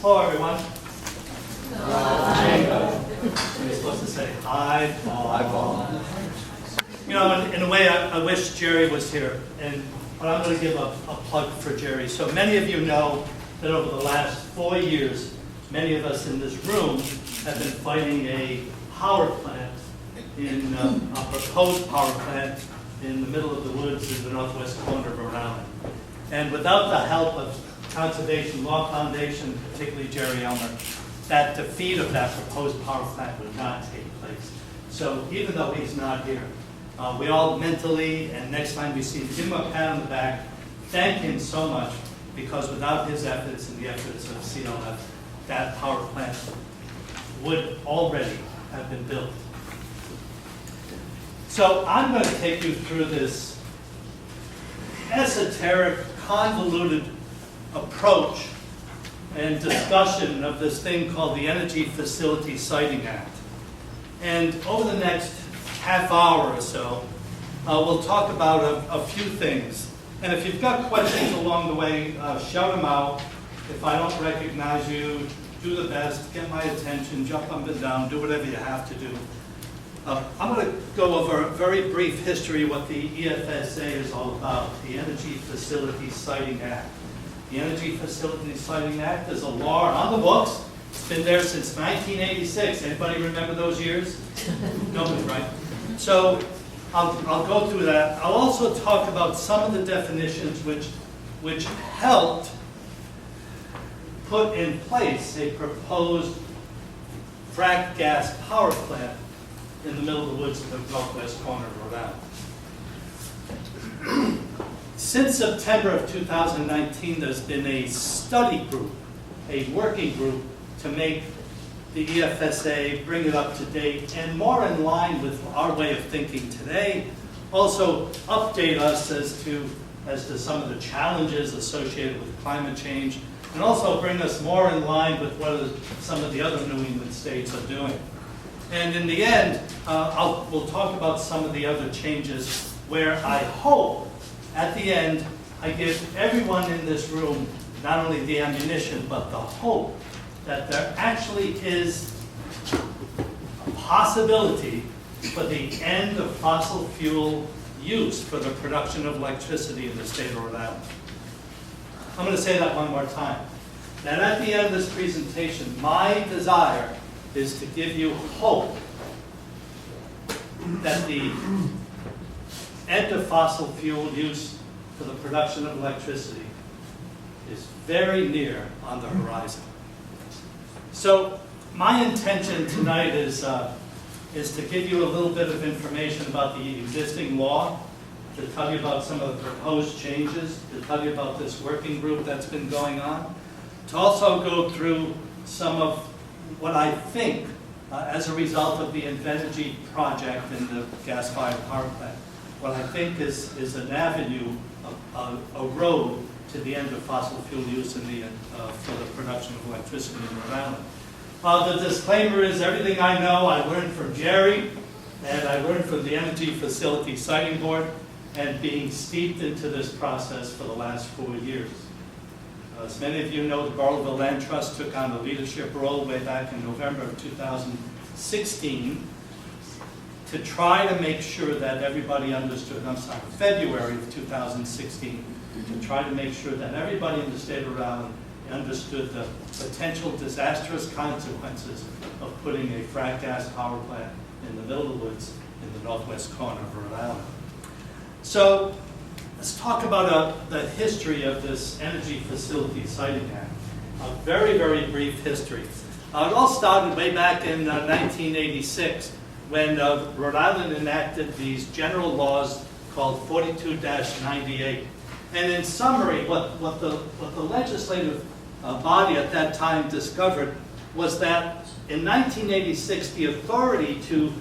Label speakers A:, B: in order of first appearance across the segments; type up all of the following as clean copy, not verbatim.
A: Hello, everyone.
B: Hi.
A: You're supposed to say hi, Paul.
B: Hi, Paul.
A: You know, in a way, I wish Jerry was here, but I'm going to give a plug for Jerry. So many of you know that over the last 4 years, many of us in this room have been fighting a power plant, a proposed power plant in the middle of the woods in the northwest corner of Rhode. And without the help of Conservation Law Foundation, particularly Jerry Elmer, that defeat of that proposed power plant would not take place. So even though he's not here, we all mentally, and next time we see him, give him a pat on the back, thank him so much, because without his efforts and the efforts of CLF, that power plant would already have been built. So I'm going to take you through this esoteric, convoluted approach and discussion of this thing called the Energy Facility Siting Act. And over the next half hour or so, we'll talk about a few things. And if you've got questions along the way, shout them out. If I don't recognize you, do the best, get my attention, jump up and down, do whatever you have to do. I'm going to go over a very brief history of what the EFSA is all about, the Energy Facility Siting Act. The Energy Facility Siting Act is a law on the books. It's been there since 1986. Anybody remember those years? Nobody, right? So I'll go through that. I'll also talk about some of the definitions which helped put in place a proposed frack gas power plant in the middle of the woods of the northwest corner of Rhode Island. Since September of 2019, there's been a study group, a working group, to make the EFSA, bring it up to date, and more in line with our way of thinking today. Also update us as to some of the challenges associated with climate change, and also bring us more in line with what some of the other New England states are doing. And in the end, we'll talk about some of the other changes where I hope, at the end, I give everyone in this room not only the ammunition, but the hope that there actually is a possibility for the end of fossil fuel use for the production of electricity in the state of Rhode Island. I'm going to say that one more time. That at the end of this presentation, my desire is to give you hope that the end of fossil fuel use for the production of electricity is very near on the horizon. So my intention tonight is to give you a little bit of information about the existing law, to tell you about some of the proposed changes, to tell you about this working group that's been going on, to also go through some of what I think, as a result of the Invenergy project in the gas-fired power plant, what I think is an avenue, a road to the end of fossil fuel use for the production of electricity in Rhode Island. The disclaimer is everything I know I learned from Jerry, and I learned from the Energy Facility Siting Board, and being steeped into this process for the last 4 years. As many of you know, the Burrillville Land Trust took on a leadership role way back in November of 2016 to try to make sure that everybody understood, February of 2016, to try to make sure that everybody in the state of Rhode Island understood the potential disastrous consequences of putting a frack gas power plant in the middle of the woods in the northwest corner of Rhode Island. So let's talk about the history of this Energy Facility Siting Act. A very, very brief history. It all started way back in 1986 when Rhode Island enacted these general laws called 42-98. And in summary, what the legislative body at that time discovered was that in 1986, the authority to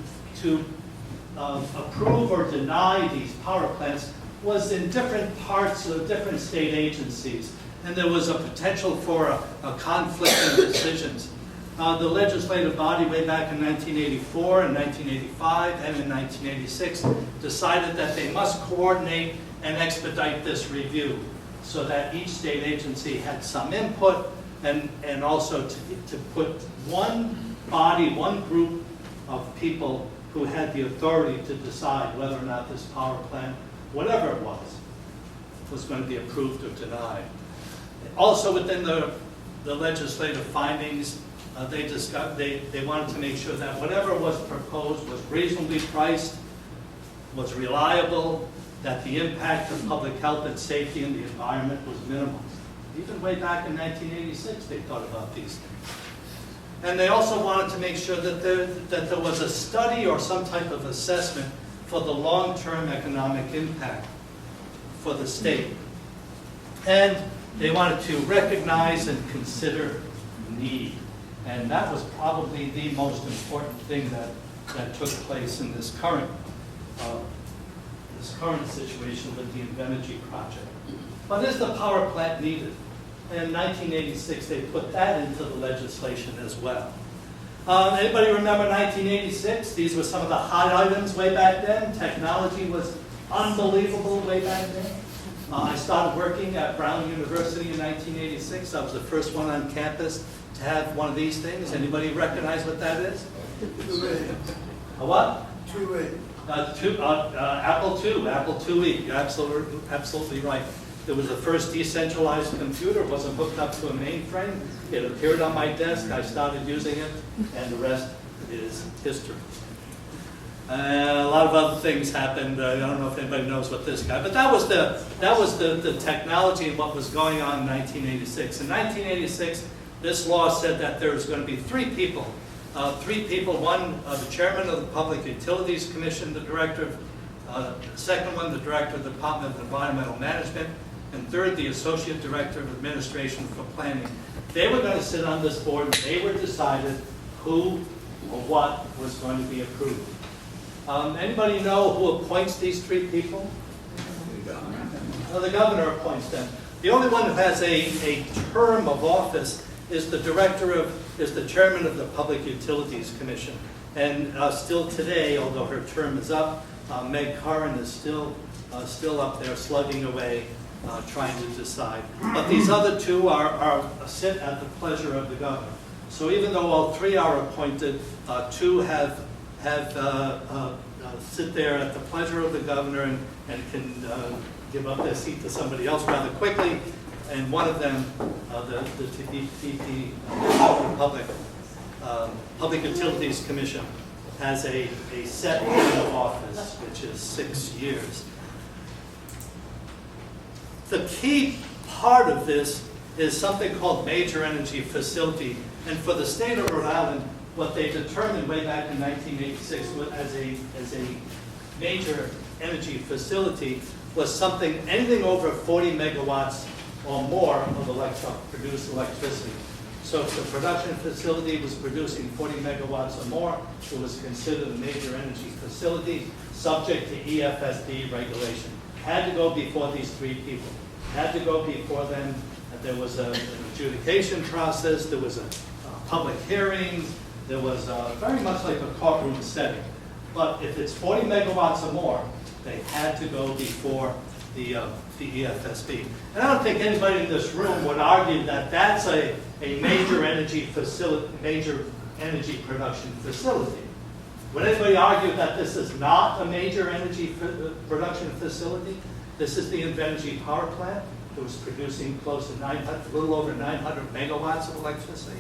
A: approve or deny these power plants was in different parts of different state agencies, and there was a potential for a conflict in decisions. The legislative body way back in 1984 and 1985 and in 1986 decided that they must coordinate and expedite this review so that each state agency had some input and also to put one body, one group of people who had the authority to decide whether or not this power plant, whatever it was going to be approved or denied. Also within the legislative findings, they wanted to make sure that whatever was proposed was reasonably priced, was reliable, that the impact of public health and safety and the environment was minimal. Even way back in 1986, they thought about these things. And they also wanted to make sure that there was a study or some type of assessment for the long-term economic impact for the state. And they wanted to recognize and consider need. And that was probably the most important thing that took place in this current situation with the Invenergy project. But is the power plant needed? In 1986, they put that into the legislation as well. Anybody remember 1986? These were some of the hot items way back then. Technology was unbelievable way back then. I started working at Brown University in 1986. I was the first one on campus to have one of these things. Anybody recognize what that is? A what?
C: 2A.
A: Apple IIe. You're absolutely right. It was the first decentralized computer. It wasn't hooked up to a mainframe. It appeared on my desk. I started using it, and the rest is history. A lot of other things happened. I don't know if anybody knows what this guy, but that was the technology and what was going on in 1986. In 1986, this law said that there was going to be three people. One, the chairman of the Public Utilities Commission, the director, the second one, the director of the Department of Environmental Management, and third, the associate director of administration for planning. They were going to sit on this board, and they were decided who or what was going to be approved. Anybody know who appoints these three people? The governor appoints them. The only one who has a term of office is the chairman of the Public Utilities Commission. And still today, although her term is up, Meg Curran is still up there slugging away, trying to decide. But these other two sit at the pleasure of the governor. So even though all three are appointed, two have sit there at the pleasure of the governor and can give up their seat to somebody else rather quickly. And one of them, the Public Utilities Commission, has a set term of office, which is 6 years. The key part of this is something called major energy facility. And for the state of Rhode Island, what they determined way back in 1986 as a major energy facility was anything over 40 megawatts or more of produced electricity. So if the production facility was producing 40 megawatts or more, it was considered a major energy facility subject to EFSD regulation. Had to go before these three people. Had to go before them. There was an adjudication process. There was a public hearing. There was very much like a courtroom setting. But if it's 40 megawatts or more, they had to go before the EFSB. And I don't think anybody in this room would argue that that's a major energy facility, major energy production facility. Would anybody argue that this is not a major energy production facility? This is the Invenergy power plant. It was producing a little over 900 megawatts of electricity.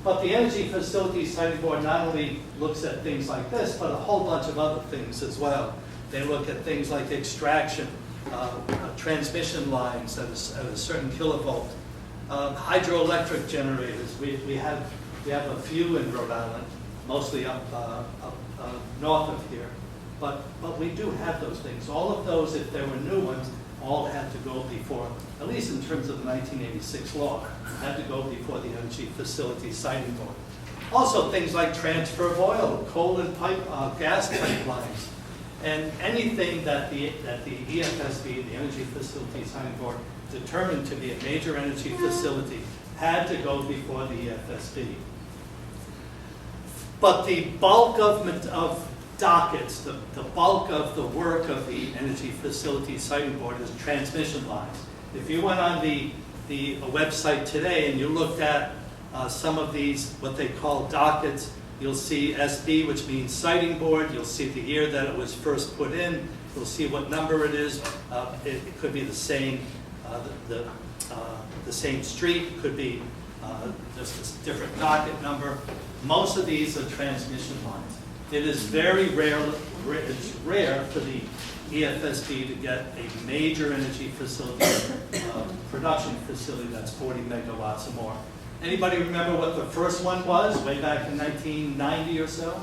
A: But the Energy Facilities Siting Board not only looks at things like this, but a whole bunch of other things as well. They look at things like extraction, transmission lines at a certain kilovolt, hydroelectric generators. We have a few in Rhode Island, mostly up north of here. But we do have those things. All of those, if there were new ones, all had to go before, at least in terms of the 1986 law, had to go before the Energy Facilities Siting Board. Also things like transfer of oil, coal and gas pipelines, and anything that the EFSB, the Energy Facilities Siting Board, determined to be a major energy facility had to go before the EFSB. But the bulk of dockets, the bulk of the work of the Energy Facilities Siting Board is transmission lines. If you went on the the website today and you looked at some of these, what they call dockets, you'll see SB, which means sighting board. You'll see the year that it was first put in. You'll see what number it is. It could be the same, the same street. It could be just a different docket number. Most of these are transmission lines. It is very rare. It's rare for the EFSB to get a major energy facility, production facility that's 40 megawatts or more. Anybody remember what the first one was, way back in 1990 or so?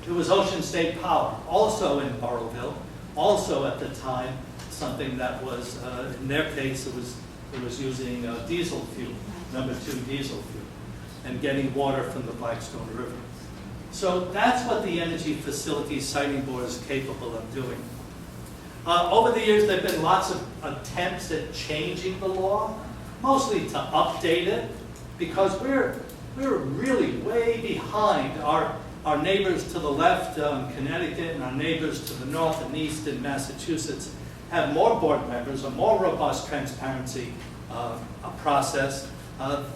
A: It was Ocean State Power, also in Burrillville, also at the time something that was, in their case, it was using diesel fuel, number 2 diesel fuel, and getting water from the Blackstone River. So that's what the Energy Facilities Siting Board is capable of doing. Over the years, there have been lots of attempts at changing the law, mostly to update it, because we're really way behind our neighbors to the left, Connecticut, and our neighbors to the north and east in Massachusetts have more board members, a more robust transparency process.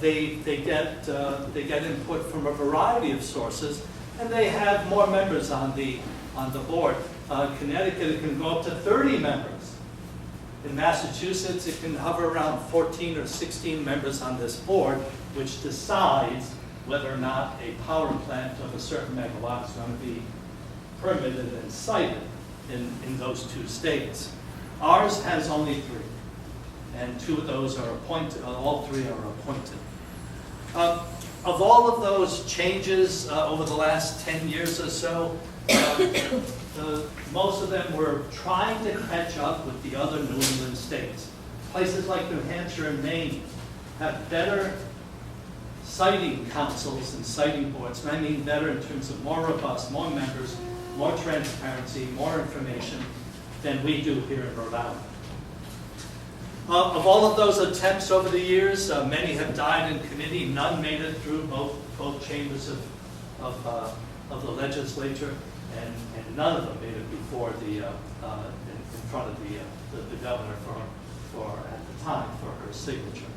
A: They get input from a variety of sources, and they have more members on the board. Connecticut, it can go up to 30 members. In Massachusetts, it can hover around 14 or 16 members on this board, which decides whether or not a power plant of a certain megawatt is going to be permitted and sited in those 2 states. Ours has only 3, and 2 of those are appointed, all 3 are appointed. Of all of those changes over the last 10 years or so, most of them were trying to catch up with the other New England states. Places like New Hampshire and Maine have better siting councils and siting boards, and I mean better in terms of more robust, more members, more transparency, more information than we do here in Rhode Island. Of all of those attempts over the years, many have died in committee. None made it through both chambers of the legislature, and none of them made it before in front of the governor for at the time for her signature.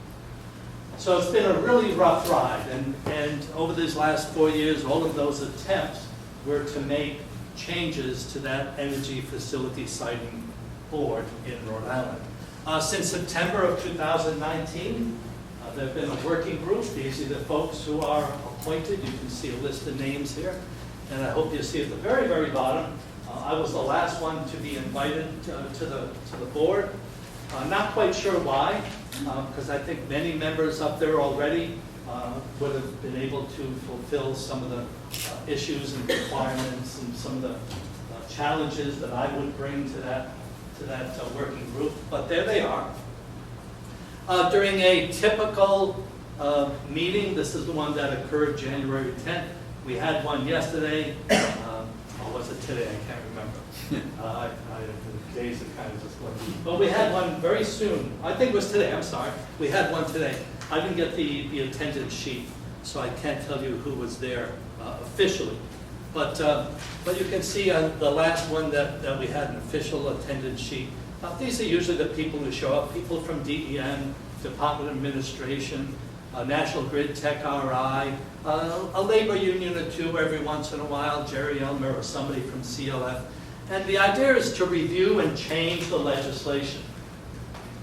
A: So it's been a really rough ride, and over these last 4 years, all of those attempts were to make changes to that energy facility siting board in Rhode Island. Since September of 2019, there have been a working group. These are the folks who are appointed. You can see a list of names here, and I hope you see at the very, very bottom. I was the last one to be invited to the board. Not quite sure why, because I think many members up there already would have been able to fulfill some of the issues and requirements and some of the challenges that I would bring to that working group, but there they are. During a typical meeting, this is the one that occurred January 10th. We had one yesterday, or was it today? I can't remember. The days are kind of just going. But we had one very soon. I think it was today, I'm sorry. We had one today. I didn't get the attendance sheet, so I can't tell you who was there officially. But you can see on the last one that we had an official attendance sheet. These are usually the people who show up, people from DEM, Department of Administration, National Grid, ecoRI, a labor union or 2 every once in a while, Jerry Elmer or somebody from CLF. And the idea is to review and change the legislation.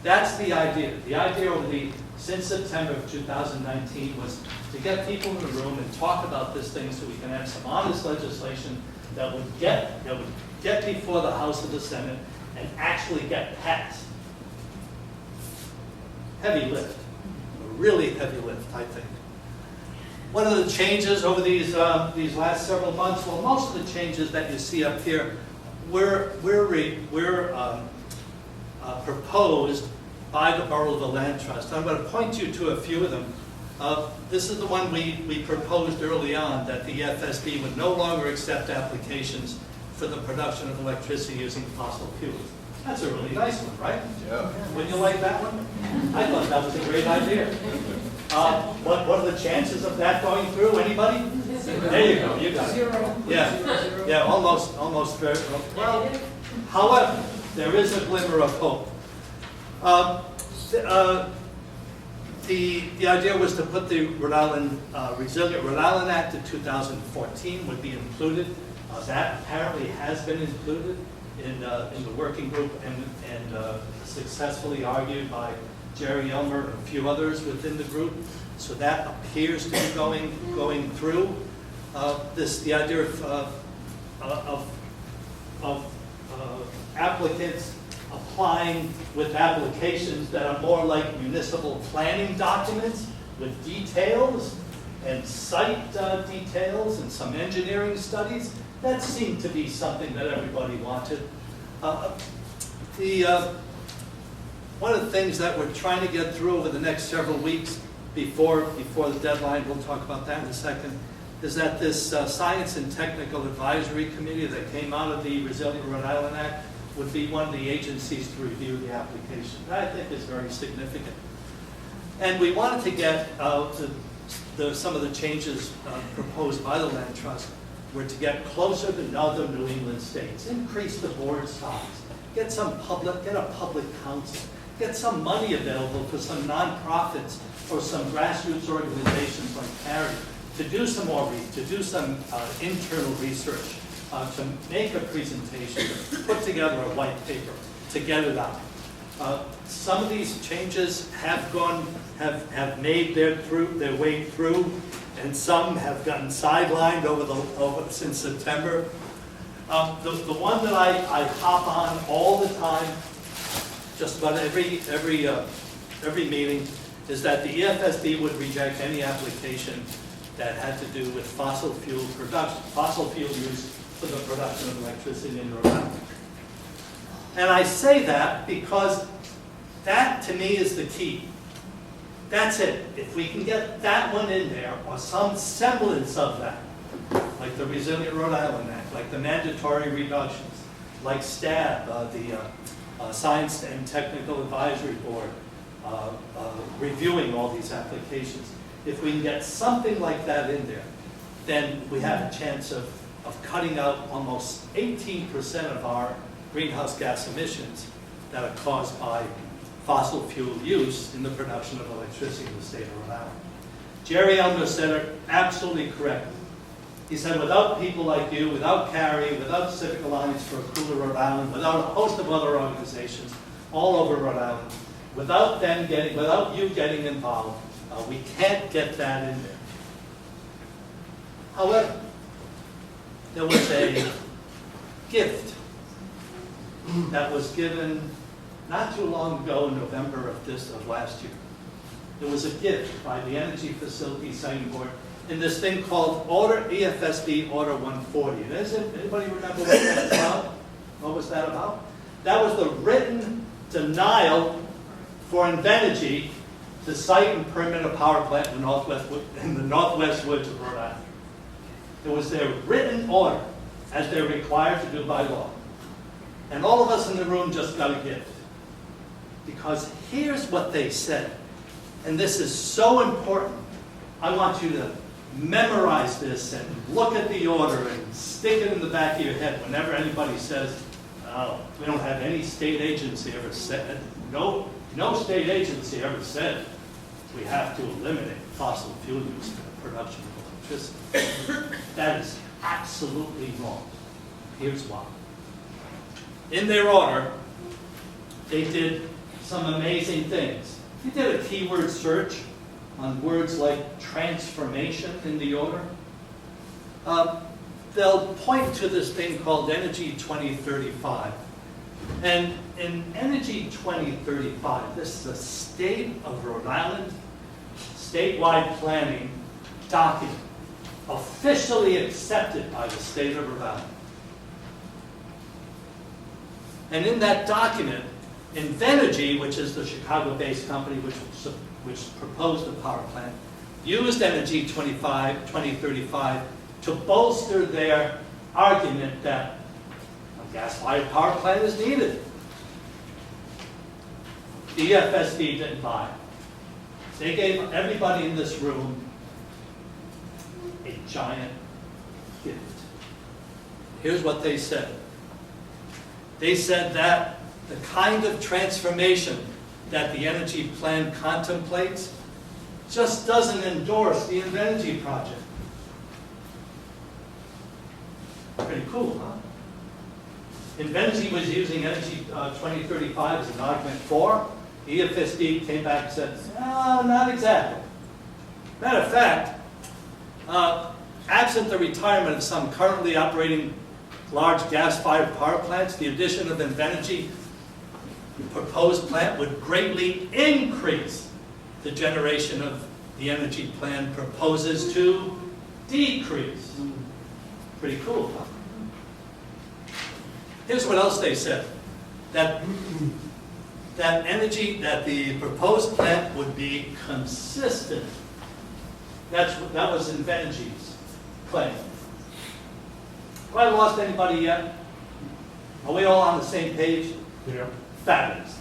A: That's the idea. The idea since September of 2019 was to get people in the room and talk about this thing so we can have some honest legislation that would get before the House of the Senate and actually get passed. Heavy lift, a really heavy lift, I think. One of the changes over these last several months, well, most of the changes that you see up here were proposed by the Burrillville Land Trust. I'm going to point you to a few of them. This is the one we proposed early on, that the FSB would no longer accept applications for the production of electricity using fossil fuels. That's a really nice one, right?
C: Yeah.
A: Wouldn't you like that one? I thought that was a great idea. What are the chances of that going through? Anybody? There you go. You got it.
B: 0.
A: Yeah. Yeah. Almost very well. However, there is a glimmer of hope. The idea was to put the Rhode Island, Resilient Rhode Island Act of 2014 would be included. That apparently has been included in the working group and successfully argued by Jerry Elmer and a few others within the group. So that appears to be going through. The idea of applicants applying with applications that are more like municipal planning documents with details and site details and some engineering studies. That seemed to be something that everybody wanted. One of the things that we're trying to get through over the next several weeks before the deadline, we'll talk about that in a second, is that this Science and Technical Advisory Committee that came out of the Resilient Rhode Island Act would be one of the agencies to review the application. That I think is very significant. And we wanted to get some of the changes proposed by the Land Trust were to get closer to other New England states, increase the board size, get a public council, get some money available for some nonprofits or some grassroots organizations like ecoRI to do some more to do some internal research, to make a presentation, put together a white paper, to get it out. Some of these changes have made their way through, and some have gotten sidelined since September. The one that I hop on all the time, just about every meeting, is that the EFSB would reject any application that had to do with fossil fuel use for the production of electricity in Rhode Island. And I say that because that, to me, is the key. That's it. If we can get that one in there, or some semblance of that, like the Resilient Rhode Island Act, like the mandatory reductions, like STAB, the Science and Technical Advisory Board, reviewing all these applications. If we can get something like that in there, then we have a chance of cutting out almost 18% of our greenhouse gas emissions that are caused by fossil fuel use in the production of electricity in the state of Rhode Island. Jerry Elmer said it absolutely correctly. He said, without people like you, without ecoRI, without Civic Alliance for a Cooler Rhode Island, without a host of other organizations all over Rhode Island, without you getting involved, we can't get that in there. However, there was a gift that was given not too long ago in November of last year. There was a gift by the Energy Facility Siting Board in this thing called EFSB Order 140. Does anybody remember what that was about? What was that about? That was the written denial for Invenergy to site and permit a power plant in the northwest woods of Rhode Island. It was their written order, as they're required to do by law. And all of us in the room just got a gift. Because here's what they said, and this is so important. I want you to memorize this and look at the order and stick it in the back of your head whenever anybody says, oh, we don't have any state agency ever said, no state agency ever said we have to eliminate fossil fuel use for the production of electricity. That is absolutely wrong. Here's why. In their order, they did some amazing things. They did a keyword search on words like transformation in the order. They'll point to this thing called Energy 2035. And in Energy 2035, this is a state of Rhode Island, statewide planning document, officially accepted by the state of Rhode Island. And in that document, Invenergy, which is the Chicago-based company which proposed the power plant, used Energy 2035 to bolster their argument that a gas-fired power plant is needed. The EFSB didn't buy it. They gave everybody in this room a giant gift. Here's what they said. They said that the kind of transformation that the energy plan contemplates just doesn't endorse the Invenergy project. Pretty cool, huh? Invenergy was using Energy 2035 as an argument for. The EFSD came back and said, no, not exactly. Matter of fact, absent the retirement of some currently operating large gas-fired power plants, the addition of Invenergy proposed plant would greatly increase the generation of the energy plan proposes to decrease. Pretty cool, huh? Here's what else they said. That the proposed plant would be consistent. That was Invenergy's claim. Have I lost anybody yet? Are we all on the same page?
C: Yeah.
A: Fabulous.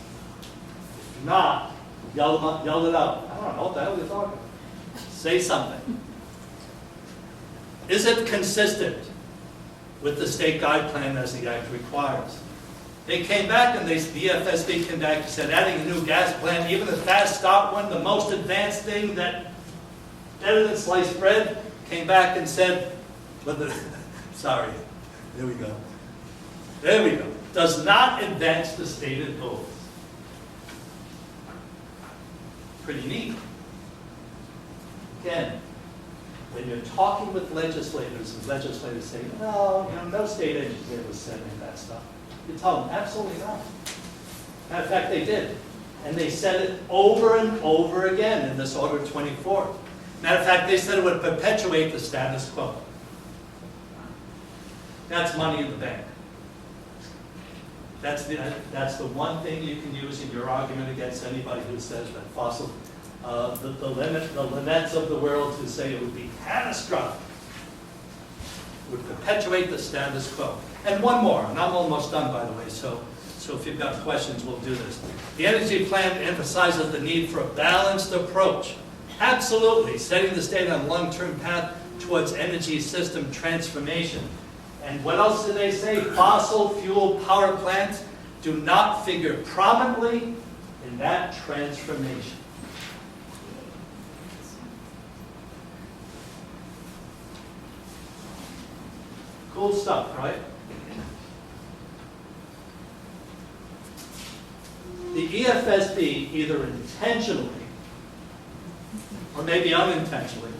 A: If not, yell it out. I don't know what the hell you're talking about. Say something. Is it consistent with the state guide plan as the Act requires? They came back and the FSB came back and said, adding a new gas plant, even the fast start one, the most advanced thing that better than sliced bread, came back and said, sorry, there we go. There we go. Does not advance the stated goals. Pretty neat. Again, when you're talking with legislators and legislators say, no, no state engineer was saying that stuff, you tell them, absolutely not. Matter of fact, they did. And they said it over and over again in this Order 24. Matter of fact, they said it would perpetuate the status quo. That's money in the bank. That's the one thing you can use in your argument against anybody who says that fossil, the limits of the world who say it would be catastrophic, would perpetuate the status quo. And one more, and I'm almost done, by the way, so if you've got questions, we'll do this. The energy plan emphasizes the need for a balanced approach. Absolutely, setting the state on a long-term path towards energy system transformation. And what else do they say? Fossil fuel power plants do not figure prominently in that transformation. Cool stuff, right? The EFSB either intentionally, or maybe unintentionally,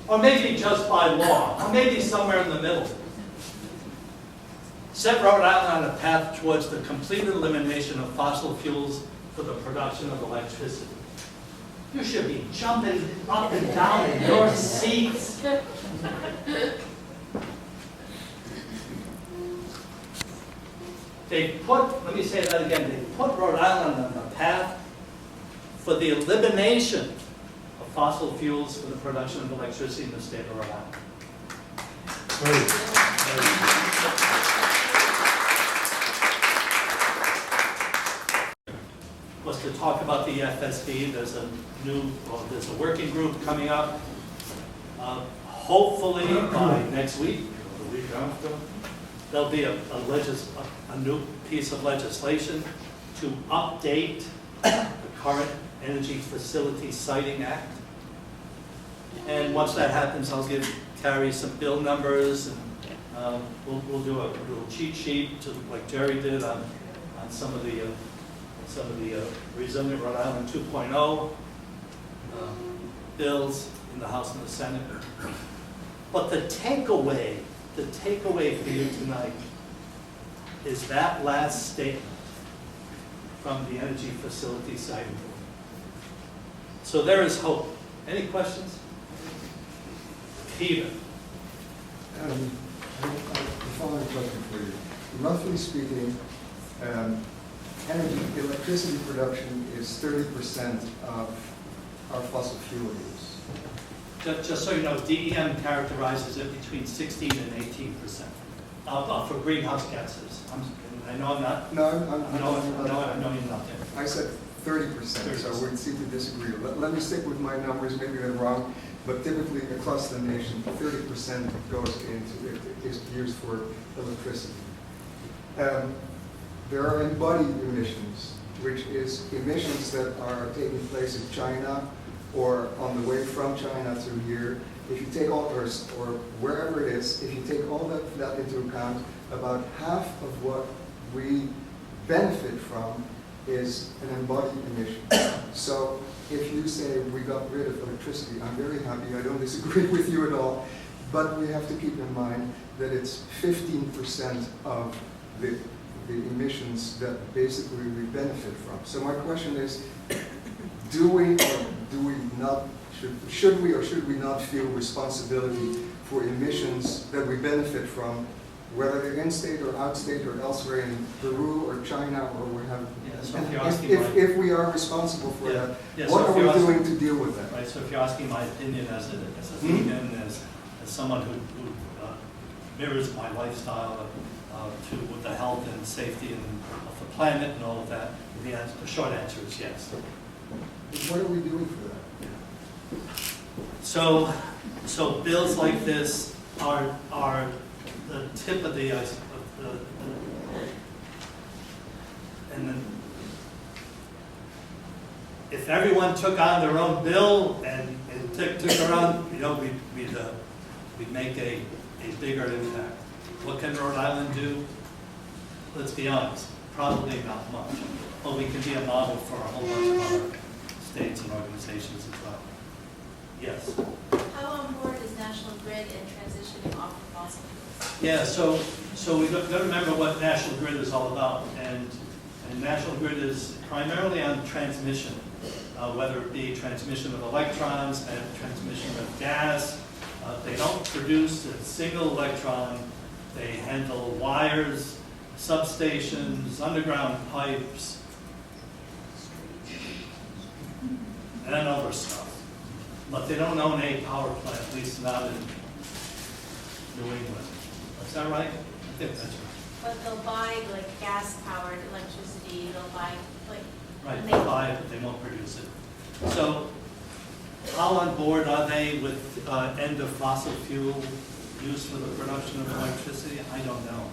A: or maybe just by law, or maybe somewhere in the middle, set Rhode Island on a path towards the complete elimination of fossil fuels for the production of electricity. You should be jumping up and down in your seats. They put, let me say that again, they put Rhode Island on the path for the elimination of fossil fuels for the production of electricity in the state of Rhode Island. Was to talk about the FSB. There's a working group coming up. Hopefully by next week, or the week after, there'll be a new piece of legislation to update the current Energy Facility Siting Act. And once that happens, I'll give Carrie some bill numbers, and we'll do a little cheat sheet, like Jerry did on some of the Resilient Rhode Island 2.0 bills in the House and the Senate. But the takeaway for you tonight is that last statement from the Energy Facility Siting Board. So there is hope. Any questions? Peter.
D: The following question for you. Roughly speaking, electricity production is 30% of our fossil fuel use.
A: Just so you know, DEM characterizes it between 16 and 18% for greenhouse gases. I know I'm not.
D: No,
A: I know you're not there.
D: I said 30%, so we seem to disagree. Let me stick with my numbers. Maybe they're wrong, but typically across the nation, 30% is used for electricity. There are embodied emissions, which is emissions that are taking place in China or on the way from China to here. If you take all, or wherever it is, if you take all that into account, about half of what we benefit from is an embodied emission. So if you say we got rid of electricity, I'm very happy, I don't disagree with you at all, but we have to keep in mind that it's 15% of the emissions that basically we benefit from. So my question is, do we or do we not, should we or should we not feel responsibility for emissions that we benefit from, whether they're in-state or out-state or elsewhere in Peru or China or whatever?
A: Yeah, so if you're asking
D: If we are responsible for
A: Yeah.
D: that,
A: Yeah,
D: what
A: so
D: are
A: if
D: we
A: you're
D: doing to deal with that?
A: Right, so if you're asking my opinion as a vegan, as someone who mirrors my lifestyle to the health and safety of the planet and all of that, the short answer is yes.
D: What are we doing for that?
A: So bills like this are the tip of the ice, and then if everyone took on their own bill and took around, we'd make a bigger impact. What can Rhode Island do? Let's be honest, probably not much. But we can be a model for a whole bunch of other states and organizations as well. Yes.
B: How on board is National Grid in transitioning off of fossil fuels?
A: Yeah, so we've got to remember what National Grid is all about. And National Grid is primarily on transmission, whether it be transmission of electrons and transmission of gas. They don't produce a single electron. They handle wires, substations, underground pipes, and other stuff. But they don't own a power plant, at least not in New England. Is that right? I think that's right.
B: But they'll buy like gas-powered electricity, they'll buy like...
A: Right, they buy it, but they won't produce it. So how on board are they with end of fossil fuel use for the production of electricity? I don't know.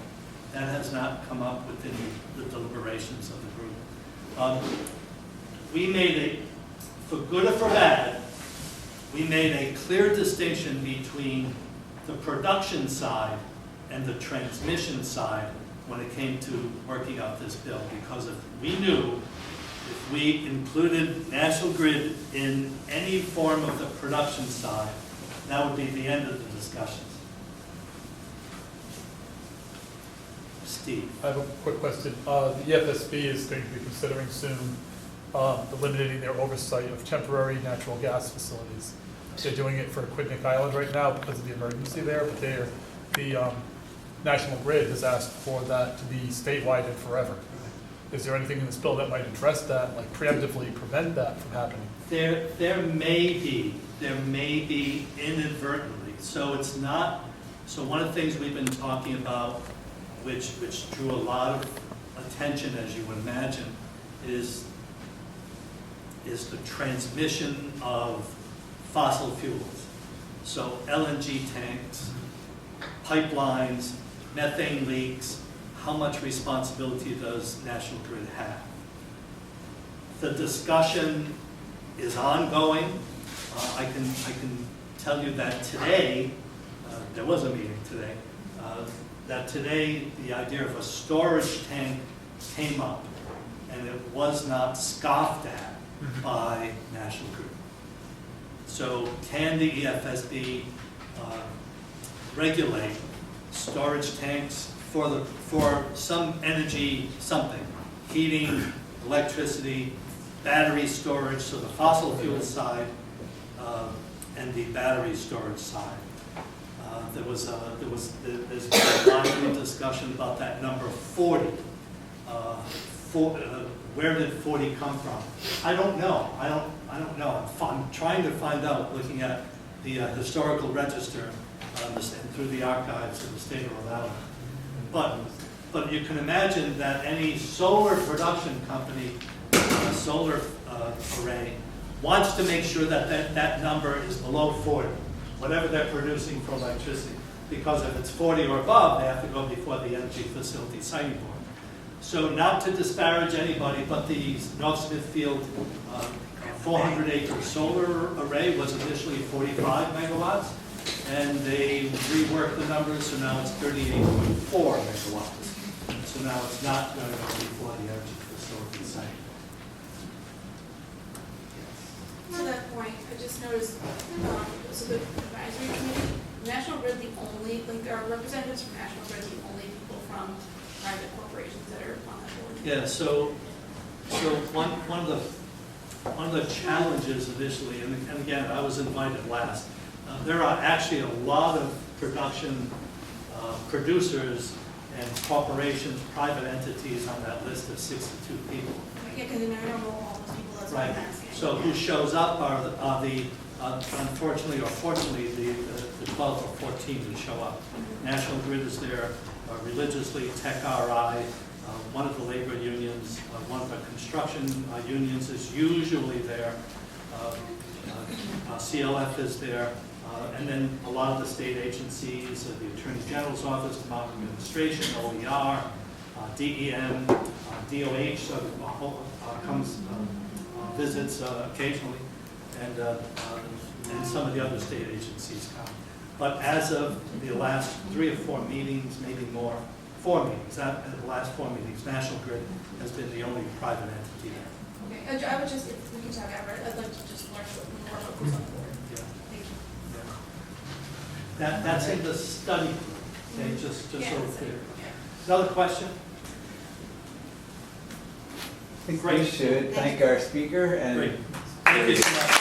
A: That has not come up within the deliberations of the group. We made for good or for bad, we made a clear distinction between the production side and the transmission side when it came to working out this bill, because we knew if we included National Grid in any form of the production side, that would be the end of the discussions. Steve.
C: I have a quick question. The EFSB is going to be considering soon eliminating their oversight of temporary natural gas facilities. They're doing it for Quidnick Island right now because of the emergency there, but the National Grid has asked for that to be statewide and forever. Is there anything in this bill that might address that, like preemptively prevent that from happening?
A: There may be inadvertently. So it's not. So one of the things we've been talking about, which drew a lot of attention, as you would imagine, is the transmission of fossil fuels. So LNG tanks, pipelines, methane leaks. How much responsibility does National Grid have? The discussion is ongoing. I can tell you that today, there was a meeting today, that today the idea of a storage tank came up, and it was not scoffed at by National Grid. So can the EFSB regulate storage tanks for some energy, something, heating, electricity, battery storage, so the fossil fuel side and the battery storage side. There's a lively discussion about that number 40. Where did 40 come from? I don't know. I don't know. I'm trying to find out, looking at the historical register through the archives of the state of Rhode Island. But you can imagine that any solar production company, solar array, wants to make sure that number is below 40, whatever they're producing for electricity. Because if it's 40 or above, they have to go before the Energy Facility Siting Board. So not to disparage anybody, but the North Smithfield 400-acre solar array was initially 45 megawatts, and they reworked the numbers, so now it's 38.4 megawatts. So now it's not going to go before the energy facility site.
B: To that point, I just noticed, so the advisory committee, National Grid, the only, like, there are representatives from National Grid, the only people from private corporations that are on that board.
A: Yeah, so one of the challenges initially, and again, I was invited last, there are actually a lot of production producers and corporations, private entities on that list of 62 people.
B: Yeah, because I don't know all those people, that's what
A: Right.
B: I'm asking.
A: So who shows up are the unfortunately or fortunately, the 12 or 14 who show up. National Grid is there religiously, ecoRI, one of the labor unions, one of the construction unions is usually there. CLF is there, and then a lot of the state agencies, the Attorney General's Office, Department of Administration, OER, DEM, DOH comes, visits occasionally, and some of the other state agencies come. But as of the last 3 or 4 meetings, maybe more, 4 meetings, at the last 4 meetings, National Grid has been the only private entity there.
B: Okay, I would just, if we can talk about it, I'd like to just learn more about who's on board.
A: Yeah.
B: Thank you.
A: Yeah. That's in the study, okay, just so
B: Yeah,
A: we're clear.
B: yeah.
A: Another question?
E: I think we should thank our speaker and
A: Great. Thank you so much.